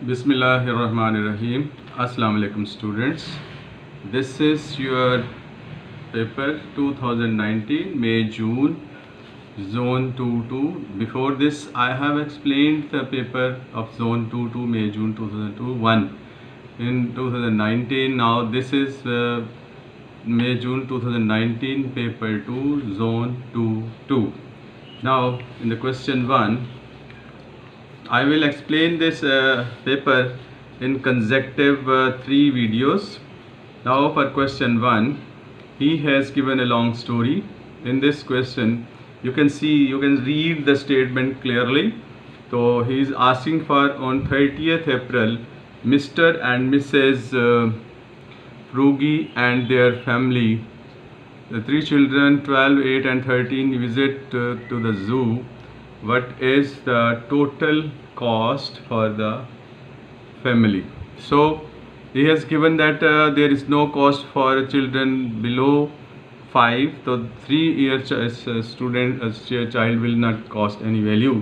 Bismillahirrahmanirrahim. Assalamu alaikum students. This is your paper 2019 May-June Zone 2-2. Before this I have explained the paper of Zone 2-2 May-June 2002-1 in 2019. Now this is May-June 2019 paper 2 Zone 2-2. Now in the question 1 I will explain this paper in consecutive 3 videos. Now for question 1, he has given a long story. In this question, you can read the statement clearly. So he is asking for on 30th April, Mr. and Mrs. Frugi and their family, the 3 children 12, 8 and 13 visit to the zoo. What is the total cost for the family? So he has given that there is no cost for children below 5, so 3-year child will not cost any value.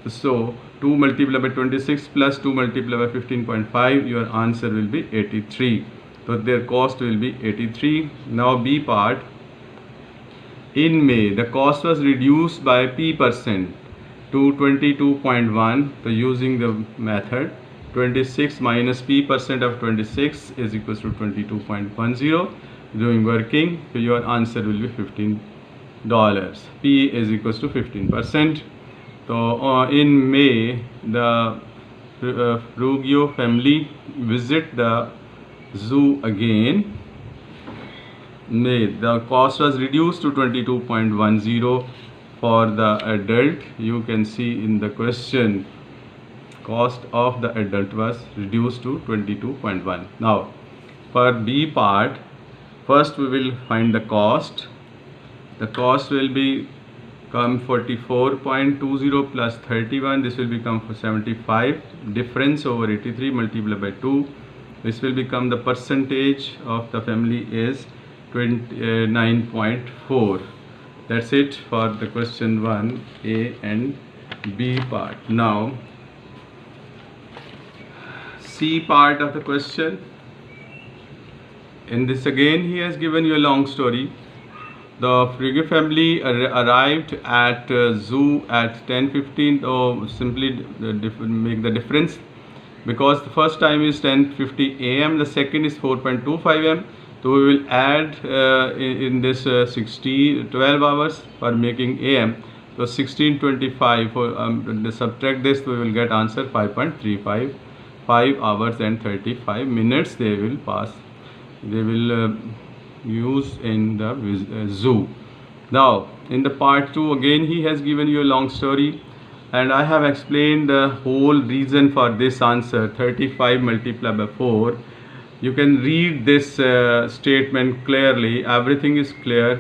So 2 multiplied by 26 plus 2 multiplied by 15.5, your answer will be 83. So their cost will be 83. Now B part. In May, the cost was reduced by P% to 22.1. So using the method, 26 minus P% of 26 is equals to 22.10. Doing working, so your answer will be $15. P is equals to 15%. So in May, the Frugio family visit the zoo again. May, the cost was reduced to 22.10 for the adult. You can see in the question, cost of the adult was reduced to 22.1. Now for B part, first we will find the cost. The cost will become 44.20 plus 31. This will become 75. Difference over 83 multiplied by 2. This will become the percentage of the family is 29.4. That's it for the question 1, A and B part. Now C part of the question. In this again he has given you a long story. The Frugio family arrived at zoo at 10:15. Oh, simply make the difference, because the first time is 10:50 AM, the second is 4.25 am. So we will add in this 12 hours for making AM. So 16:25, for subtract this, we will get answer 5.35. 5 hours and 35 minutes they will pass. They will use in the zoo. Now in the part 2 again he has given you a long story, and I have explained the whole reason for this answer. 35 multiplied by 4. You can read this statement clearly. Everything is clear.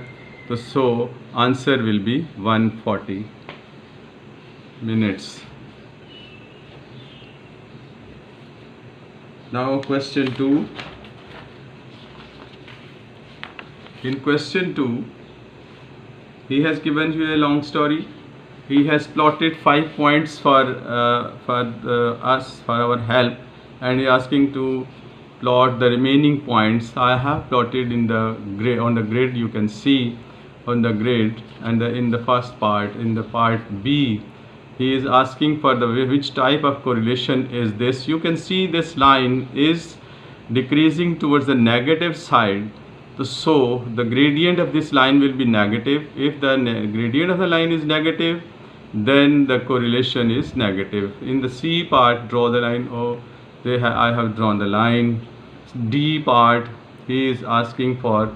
So answer will be 140 minutes. Now question 2. In question 2, he has given you a long story. He has plotted 5 points for us, for our help, and he is asking to plot the remaining points. I have plotted in the grid, on the grid. You can see on the grid, and in the first part, in the part B, he is asking for the which type of correlation is this. You can see this line is decreasing towards the negative side. So the gradient of this line will be negative. If the gradient of the line is negative, then the correlation is negative. In the C part, draw the line. I have drawn the line. D part, he is asking for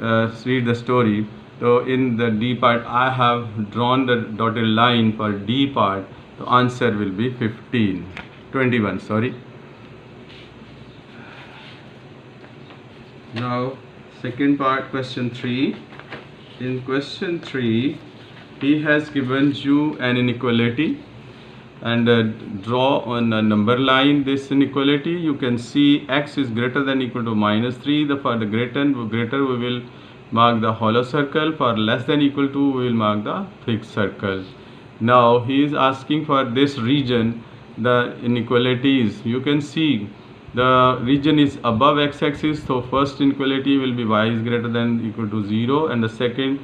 read the story. So in the D part, I have drawn the dotted line for D part. The answer will be 21. Sorry. Now second part, question 3. In question 3, he has given you an inequality, and draw on a number line this inequality. You can see x is greater than equal to -3. For the greater we will mark the hollow circle. For less than equal to, we will mark the thick circle. Now he is asking for this region the inequalities, you can see the region is above x-axis, so first inequality will be y is greater than equal to 0, and the second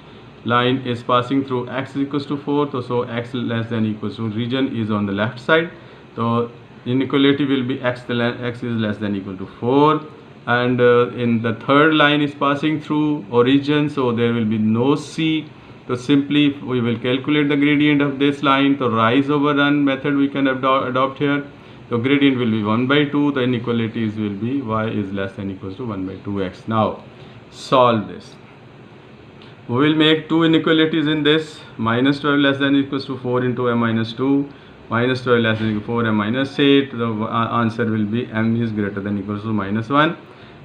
line is passing through x is equals to 4, so x less than equals to, region is on the left side, so inequality will be x is less than equal to 4, and in the third line is passing through origin, so there will be no c. So simply we will calculate the gradient of this line. So rise over run method we can adopt here. So gradient will be 1 by 2. The inequalities will be y is less than equals to 1 by 2x. Now solve this. We will make two inequalities in this. Minus 12 less than equals to 4 into m minus 2. Minus 12 less than equal to 4 m minus 8. The answer will be m is greater than equals to minus 1.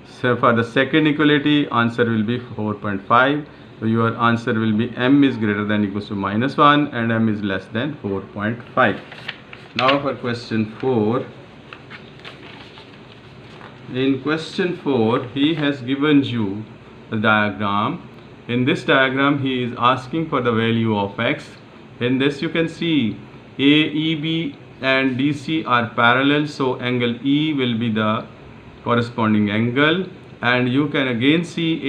So for the second equality, answer will be 4.5. So your answer will be m is greater than equals to minus 1 and m is less than 4.5. Now for question 4. In question 4, he has given you a diagram. In this diagram, he is asking for the value of x. In this you can see AEB and DC are parallel, so angle E will be the corresponding angle, and you can again see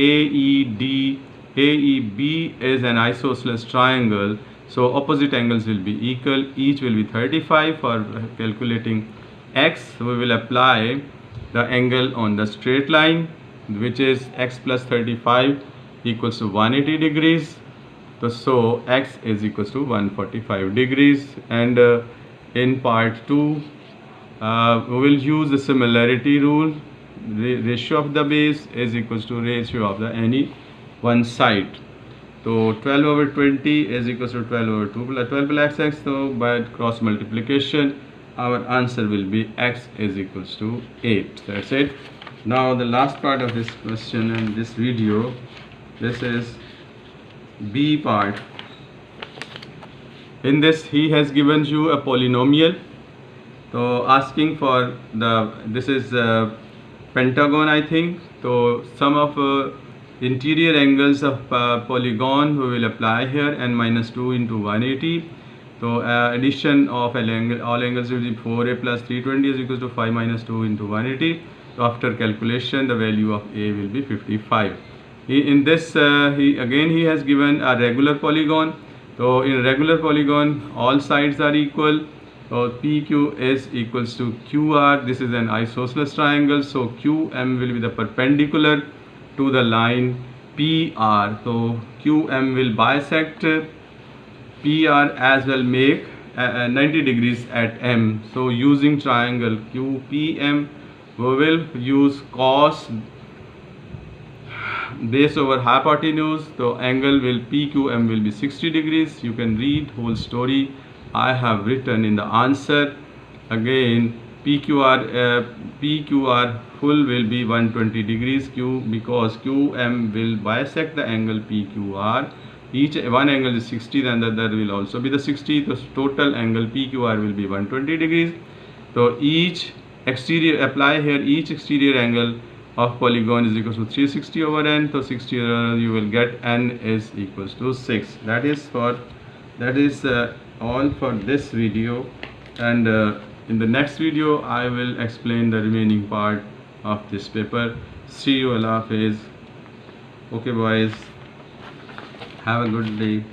AEB is an isosceles triangle, so opposite angles will be equal, each will be 35. For calculating x, we will apply the angle on the straight line, which is x plus 35 equals to 180 degrees. So x is equals to 145 degrees, and in part 2 we will use the similarity rule. Ratio of the base is equals to ratio of the any one side. So 12 over 20 is equals to 12 over 2 plus 12 plus x. So by cross multiplication, our answer will be x is equals to 8. That's it. Now the last part of this question and this video, this is B part. In this, he has given you a polynomial. So asking for the, this is pentagon, I think. So sum of interior angles of polygon we will apply here, n minus 2 into 180. So addition of all angles will be 4a plus 320 is equals to 5 minus 2 into 180. So after calculation, the value of a will be 55. In this he has given a regular polygon. So in regular polygon, all sides are equal. So PQ is equals to QR. This is an isosceles triangle, so QM will be the perpendicular to the line PR. So QM will bisect PR as well, make 90 degrees at M. So using triangle QPM, we will use cos base over hypotenuse. So angle will PQM will be 60 degrees. You can read whole story I have written in the answer. Again, PQR full will be 120 degrees because QM will bisect the angle PQR. Each one angle is 60, then the other will also be the 60. The total angle PQR will be 120 degrees. So each exterior, apply here, each exterior angle of polygon is equals to 360 over n. So 60 you will get n is equals to 6. That is all for this video, and in the next video I will explain the remaining part of this paper. See you, Allah Hafiz. Okay boys, have a good day.